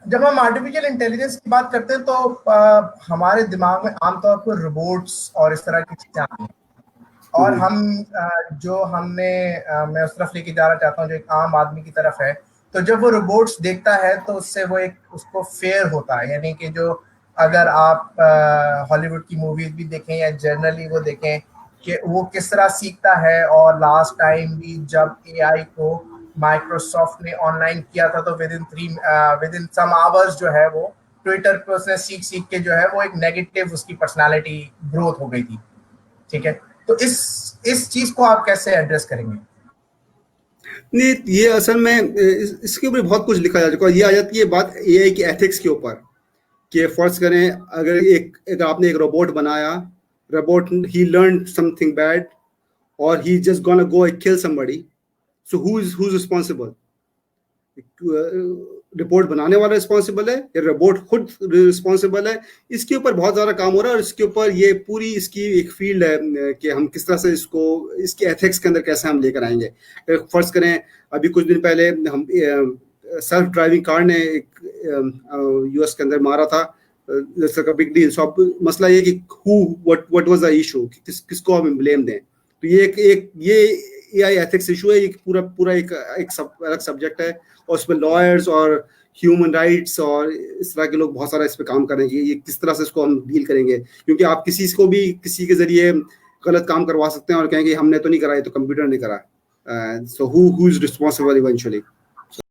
जब हम artificial intelligence की बात करते हैं तो हमारे दिमाग में आमतौर पर रोबोट्स और इस तरह की चीजें आती हैं। और हम्म, हम जो हमने मैं उस तरफ लेके जाना चाहता हूँ जो एक आम आदमी की तरफ है। तो जब वो रोबोट्स देखता है तो उससे वो एक उसको फेयर होता है, यानी कि जो अगर आप हॉलीवुड की मूवीज भी देखें या जनरली वो देखें कि वो किस तरह सीखता है। और लास्ट टाइम भी जब एआई को माइक्रोसॉफ्ट ने ऑनलाइन किया था तो विद इन सम आवर्स जो है वो ट्विटर पे उसने सीख सीख के जो है वो एक नेगेटिव उसकी पर्सनालिटी ग्रोथ हो गई थी। ठीक है। तो इस चीज को आप कैसे एड्रेस करेंगे? नहीं, ये असल में इसके ऊपर बहुत कुछ लिखा जा चुका है। ये आ जाती है बात एआई की एथिक्स के ऊपर, कि फर्ज करें अगर आपने एक रोबोट बनाया, robot he learn something bad और he just gonna go kill somebody, so who is responsible? Report बनाने वाला रिस्पॉन्सिबल है या रोबोट खुद रिस्पॉन्सिबल है? इसके ऊपर बहुत ज़्यादा काम हो रहा है और इसके ऊपर ये पूरी इसकी एक फील्ड है कि हम किस तरह से इसको इसके एथिक्स के अंदर कैसे हम लेकर आएंगे। फर्ज करें अभी कुछ दिन पहले हम सेल्फ ड्राइविंग कार ने एक यूएस के अंदर मारा था, बिग डील। सो अब मसला ये कि व्हाट वाज द इशू, किसको हम ब्लेम दें? तो ये ये एआई एथिक्स इशू है। ये पूरा पूरा एक अलग सब्जेक्ट है और उसमें लॉयर्स और ह्यूमन राइट्स और इस तरह के लोग बहुत सारा इस पे काम कर रहे हैं कि ये किस तरह से इसको हम डील करेंगे, क्योंकि आप किसी को भी किसी के जरिए गलत काम करवा सकते हैं और कहेंगे हमने तो नहीं करा, ये तो कंप्यूटर ने करा। सो हु इज रिस्पॉन्सिबल इवेंचुअली?